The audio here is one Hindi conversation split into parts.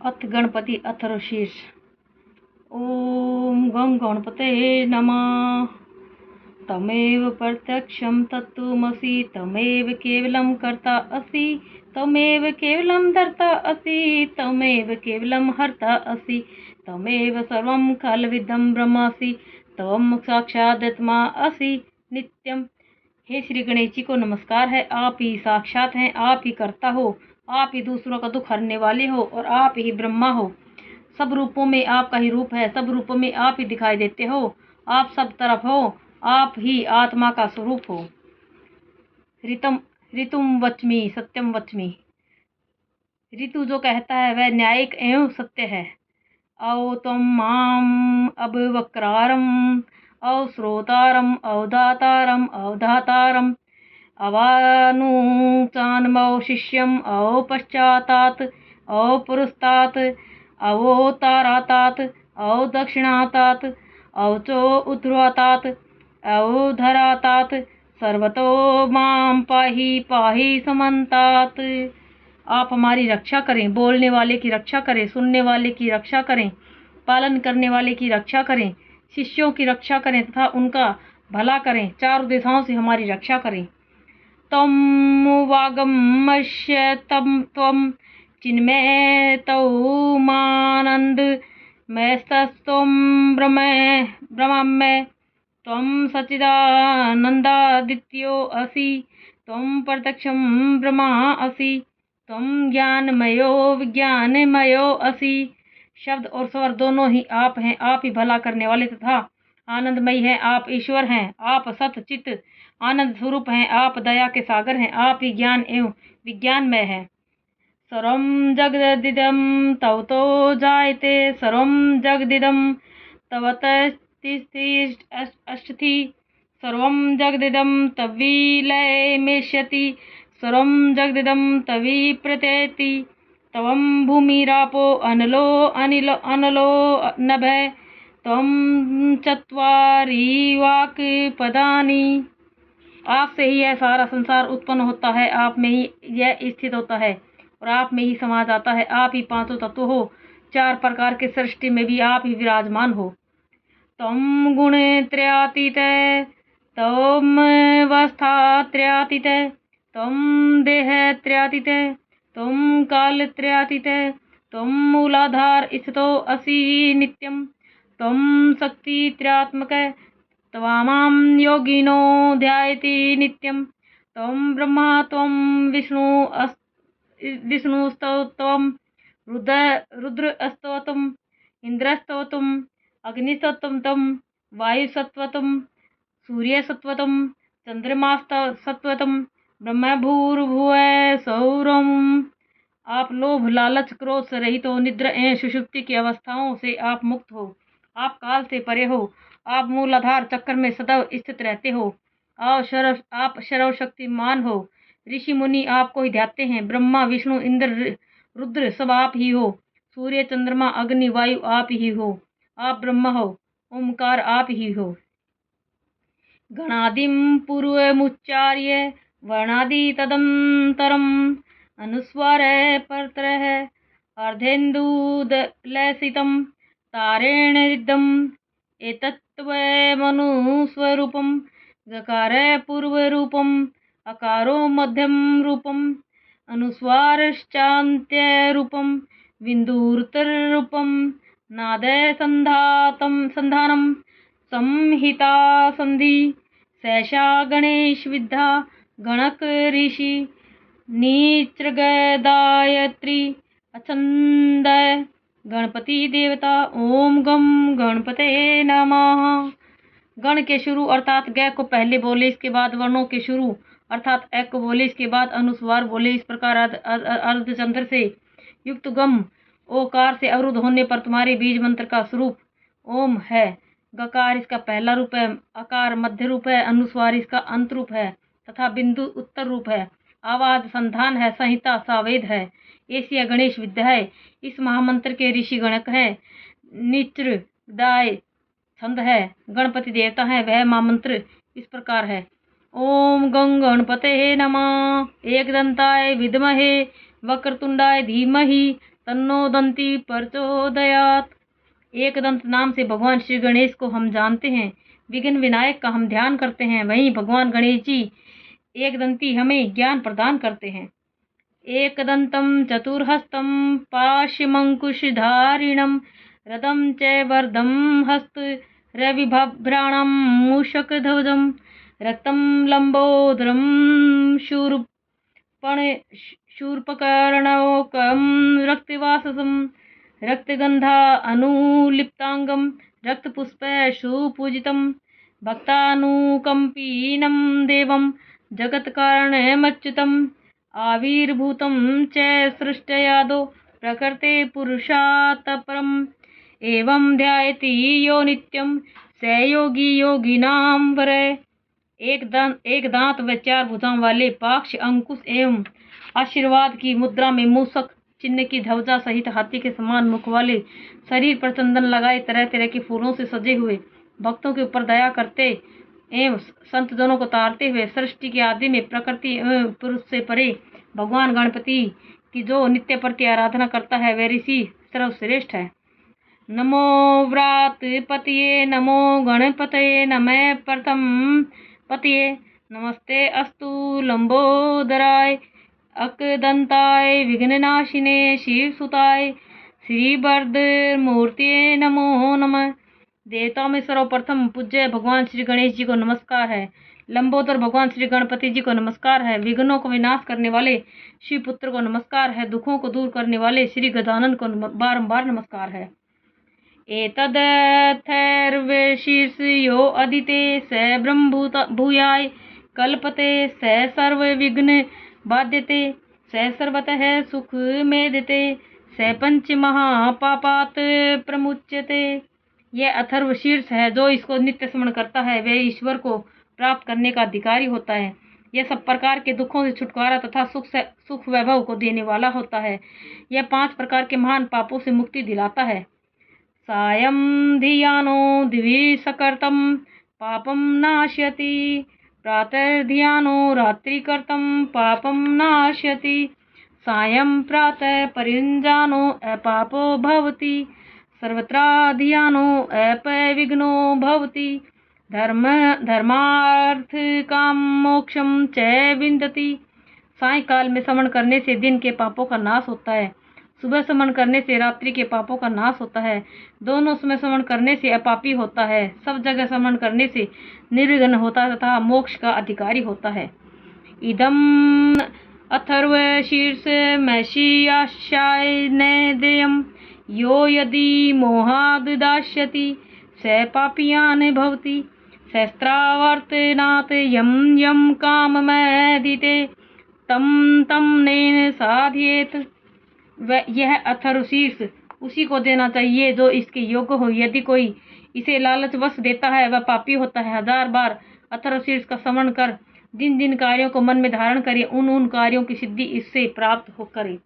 अथ गणपति अथर्वशीर्ष। ओम गं गणपतये नमः। तमेव प्रत्यक्षं तत्त्वमसि, तमेव केवलं कर्ता असि, तमेव केवलं धर्ता असि, तमेव केवलं हर्ता असि, तमेव सर्वं खलविदं ब्रह्मासि, त्वं साक्षादात्मा असि नित्यम। हे श्री गणेश जी को नमस्कार है। आप ही साक्षात हैं, आप ही कर्ता हो, आप ही दूसरों का दुख हरने वाले हो और आप ही ब्रह्मा हो। सब रूपों में आपका ही रूप है, सब रूपों में आप ही दिखाई देते हो, आप सब तरफ हो, आप ही आत्मा का स्वरूप हो। ऋतुम वच्मि सत्यम वच्मि। ऋतु जो कहता है वह न्यायिक एवं सत्य है। औ त्वं माम अवक्रारम अवश्रोतारम अवधातारम अवधातारम अवानुचानमौ शिष्यम अव पश्चातात अव पुरस्तात अवोत्तरातात अव दक्षिणातात अवचो उध्वातात अवधरातात सर्वतो माम पाहि पाहि समन्तात। आप हमारी रक्षा करें, बोलने वाले की रक्षा करें, सुनने वाले की रक्षा करें, पालन करने वाले की रक्षा करें, शिष्यों की रक्षा करें तथा उनका भला करें, चारों दिशाओं से हमारी रक्षा करें। तम वागमश्य तम त्वं चिन्मय तौमानंद मैस्तस्त्वं ब्रह्ममय त्वं सच्चिदानन्दादित्यो असि, त्वं प्रत्यक्षं ब्रह्मा असि, त्वं ज्ञानमयो विज्ञानमयो असि। शब्द और स्वर दोनों ही आप हैं, आप ही भला करने वाले तथा आनंदमयी हैं, आप ईश्वर हैं, आप सत चित आनंद स्वरूप हैं, आप दया के सागर हैं, आप ही ज्ञान एवं विज्ञानमय हैं। सर्वं जगदिदं तवतो जायते, सर्वं जगदिदं तवतस्तिष्ठति, सर्वं जगदिदं तद्विलयमेष्यति, सर्वं जगदिदं तद्विप्रत्येति। त्वं भूमिरापो अनलो अनलो नभः, त्वं चत्वारि वाक् पदानि। आपसे ही यह सारा संसार उत्पन्न होता है, आप में ही यह स्थित होता है और आप में ही समा जाता है। आप ही पांचों तत्व हो, चार प्रकार के सृष्टि में भी आप ही विराजमान हो। तम गुण त्रयातीत, तम अवस्था त्रयातीत, तम देह त्रयातीत, तम काल त्रयातीत, तम मूलाधार स्थितो असि नित्यम, तम शक्ति त्रयात्मक, त्वामां योगिनो ध्यायति नित्यं, त्वं ब्रह्मा त्वं विष्णुस्तवं रुद्रस्तवतम् इन्द्रस्तवतम् अग्निस्तवतं वायुसत्वतं सूर्यसत्वतं चंद्रमासत्वतं ब्रह्मभूर्भुवः सौरम। आप लोभ लालच क्रोध से रहित हो, निद्रा एवं सुषुप्ति की अवस्थाओं से आप मुक्त हो, आप काल से परे हो, आप मूलाधार चक्र में सदैव स्थित रहते हो, आप सर्वशक्तिमान हो। ऋषि मुनि आपको ही ध्याते हैं, ब्रह्मा विष्णु इंद्र रुद्र सब आप ही हो, सूर्य चंद्रमा अग्नि वायु आप ही हो, आप ब्रह्मा हो, ओमकार आप ही हो। गणादिम पूर्वमुच्चार्य वर्णादि तदंतरम, अनुस्वार परतरः अर्धेन्दुदलसितं तारेण रिद्धम्, एतत्त्वमनुस्वरूपं गकार पूर्वरूपम् अकारो मध्यम रूपम् अनुस्वारश्चान्त्यरूपं बिन्दुरुत्तररूपं नादसन्धानं संहिता संधि सैषा गणेश विद्या गणक ऋषि नीचृगदायत्री अछंद गणपति देवता। ओम गम गणपतये नमः। गण के शुरू अर्थात ग को पहले बोले, इसके बाद वर्णों के शुरू अर्थात ए को बोले, इसके बाद अनुस्वार बोले। इस प्रकार अर्धचंद्र से युक्त गम ओकार से अवरुद्ध होने पर तुम्हारे बीज मंत्र का स्वरूप ओम है। गकार इसका पहला रूप है, अकार मध्य रूप है, अनुस्वार इसका अंत रूप है तथा बिंदु उत्तर रूप है। आवाज संधान है, संहिता सावेद है, एशिया गणेश विद्या है। इस महामंत्र के ऋषि गणक है, निच्र दाय छंद है, गणपति देवता है। वह महामंत्र इस प्रकार है। ओम गं गणपतये नमः। एकदंताय विद्महे वक्रतुंडाय धीमहि तन्नो दंती प्रचोदयात्। एक दंत नाम से भगवान श्री गणेश को हम जानते हैं, विघ्न विनायक का हम ध्यान करते हैं। वहीं भगवान गणेश जी एक दंती हमें ज्ञान प्रदान करते हैं। एक दंतम चतुर्हस्तम पाशमंकुशधारिणम रदम च वर्धम हस्त रविभ्राणम मूषकध्वजम रक्तम लंबोदरम शूर्पकर्णोकम रक्तवाससम रक्तगंधा अनुलिप्तांगम रक्तपुष्प सुपूजितम भक्तानुकंपीनं देवं जगत्कारणमच्युतम् आविर्भूतं च सृष्टयादो प्रकृते पुरुषात् परम् एवं ध्यायति यो नित्यं स योगी योगिनां वरे। एक दांत व चार भुजाओं वाले पाक्ष अंकुश एवं आशीर्वाद की मुद्रा में मूषक चिन्ह की ध्वजा सहित हाथी के समान मुख वाले, शरीर पर चंदन लगाए तरह तरह के फूलों से सजे हुए, भक्तों के ऊपर दया करते एवं संतजनों को तारते हुए, सृष्टि के आदि में प्रकृति एवं पुरुष से परे भगवान गणपति की जो नित्य प्रति आराधना करता है वह ऋषि सर्वश्रेष्ठ है। नमो व्रातपतये नमो गणपतये नमः प्रथम पतये नमस्ते अस्तु लंबोदराय अकदंताय विघ्ननाशिने शिवसुताय श्रीवरदमूर्तये नमो नमः। देवताओं में सर्वप्रथम पूज्य भगवान श्री गणेश जी को नमस्कार है। लंबोदर भगवान श्री गणपति जी को नमस्कार है। विघ्नों को विनाश करने वाले शिव पुत्र को नमस्कार है। दुखों को दूर करने वाले श्री गजानन को बारंबार नमस्कार है। एतदर्थर्वशीर्षयो अदिते स ब्रह्म भूयाय कल्पते स सर्व विघ्न बाध्यते स सर्वतः सुख मेदिते स पंच महापापात प्रमुच्यते। यह अथर्व शीर्ष है। जो इसको नित्य स्मरण करता है वह ईश्वर को प्राप्त करने का अधिकारी होता है। यह सब प्रकार के दुखों से छुटकारा तथा सुख वैभव को देने वाला होता है। यह 5 प्रकार के महान पापों से मुक्ति दिलाता है। सायं धियानो द्विसकर्तम पापम नाशयति प्रातर्धियानो रात्रिकर्तम पापम नाशयति सायं प्रातः परिञ्जानो अपापो भवति सर्वत्राधियानो अपविघ्नो भवति धर्मार्थ काम मोक्षम च विन्दति। सायंकाल में स्मरण करने से दिन के पापों का नाश होता है। सुबह स्मरण करने से रात्रि के पापों का नाश होता है। दोनों समय स्मरण करने से अपापी होता है। सब जगह स्मरण करने से निर्विघ्न होता है तथा मोक्ष का अधिकारी होता है। इदम अथर्व शीर्ष मैशियाशाय नेदेयम् यो यदि मोहाद् दास्यति स पापीयान् भवति सहस्रावर्तनात् यं यं काममेदिते तं नेन साधयेत्। यह अथर्वशीर्ष उसी को देना चाहिए जो इसके योग्य हो। यदि कोई इसे लालचवश देता है वह पापी होता है। 1000 बार अथर्वशीर्ष का स्मरण कर जिन जिन कार्यों को मन में धारण करे उन कार्यों की सिद्धि इससे प्राप्त हो करे।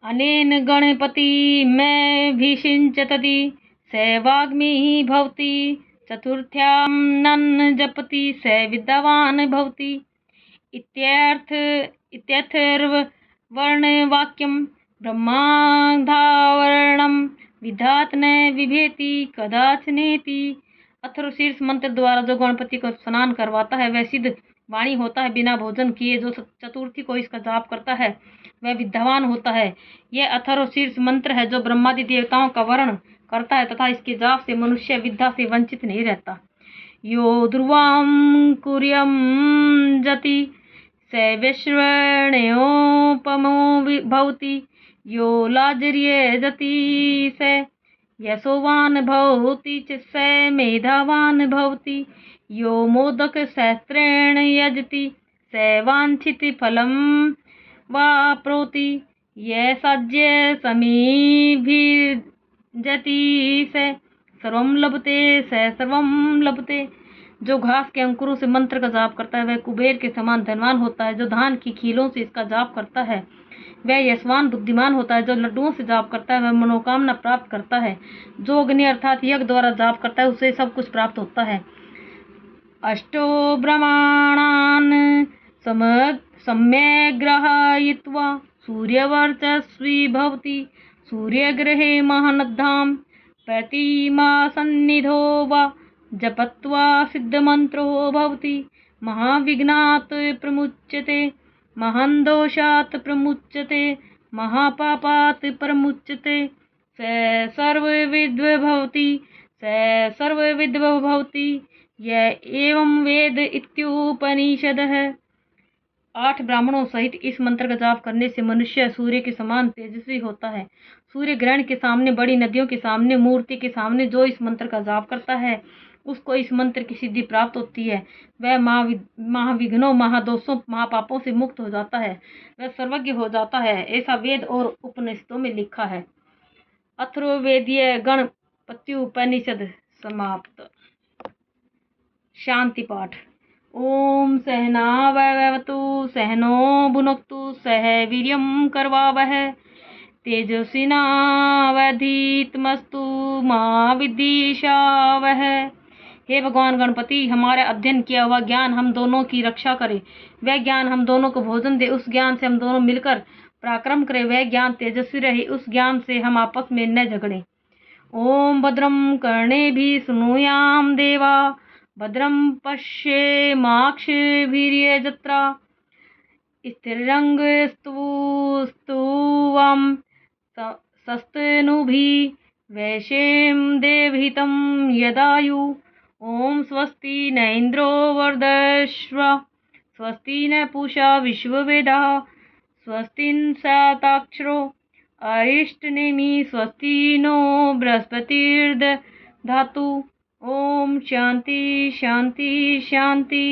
अनेन गणपति में भीषिंचतति स वाग्मी भवति चतुर्थ्यां नन् जपति स विद्यावान् भवति इत्यथर्ववर्णवाक्यं ब्रह्माधावरणं विधात न विभेति कदाचनेति। अथर्वशीर्ष मंत्र द्वारा जो गणपति को स्नान करवाता है वह सिद्ध वाणी होता है। बिना भोजन किए जो चतुर्थी को इसका जाप करता है वह विद्यावान होता है। यह अथर्वशीर्ष मंत्र है जो ब्रह्मादि देवताओं का वर्ण करता है तथा इसके जाप से मनुष्य विद्या से वंचित नहीं रहता। यो ध्रुवां कुर्यं जति स विश्वणयोपमो भवति यो लाजर्ये जति स यशोवान् भवति च स मेधावान् भवति यो मोदक सहस्रेण यजति स वाञ्छित फलं वाप्नोति ये साज्य समीभिर्जति स सर्वं लभते स सर्वं लभते। जो घास के अंकुरों से मंत्र का जाप करता है वह कुबेर के समान धनवान होता है। जो धान की खीलों से इसका जाप करता है वह यशवान बुद्धिमान होता है। जो लड्डुओं से जाप करता है वह मनोकामना प्राप्त करता है। जो अग्नि अर्थात यज्ञ द्वारा जाप करता है उसे सब कुछ प्राप्त होता है। अष्टो ब्रह्माणान् सम्यग् ग्रहायित्वा सूर्यवर्चस्वी भवति सूर्यग्रहे महानद्धां प्रतिमा सन्निधो वा जपत्वा सिद्धमन्त्रो भवति महाविघ्नात् प्रमुच्यते महान्दोषात् प्रमुच्यते महापापात् प्रमुच्यते स सर्वविद् भवति यह एवं वेद इत्युपनिषदः। 8 ब्राह्मणों सहित इस मंत्र का जाप करने से मनुष्य सूर्य के समान तेजस्वी होता है। सूर्य ग्रहण के सामने, बड़ी नदियों के सामने, मूर्ति के सामने जो इस मंत्र का जाप करता है उसको इस मंत्र की सिद्धि प्राप्त होती है। वह महाविघ्नों, महादोषों, महापापों से मुक्त हो जाता है, वह सर्वज्ञ हो जाता है। ऐसा वेद और उपनिषदों में लिखा है। अथर्ववेदीय गणपत्युपनिषद समाप्त। शांति पाठ। ओम सहनाववतु सहनो भुनक्तु सह वीर्यं करवावहै तेजस्विनावधीतमस्तु मा विद्विषावहै। हे भगवान गणपति, हमारा अध्ययन किया हुआ ज्ञान हम दोनों की रक्षा करे, वह ज्ञान हम दोनों को भोजन दे, उस ज्ञान से हम दोनों मिलकर पराक्रम करें, वह ज्ञान तेजस्वी रहे, उस ज्ञान से हम आपस में न झगड़ें। ओम भद्रं कर्णेभिः शृणुयाम देवा भद्रं पश्येमाक्षभिर्यजत्रा स्थिरंगस्तुवाम सस्तनुभिः वैशेम देवहितं यदायु। ओम स्वस्ति न इंद्रो वरदश्व स्वस्ति न पूषा विश्ववेदाः स्वस्ति न साताक्षरो अरिष्टनेमि स्वस्ति नो बृहस्पतिर्दधातु। ओम शांति शांति शांति।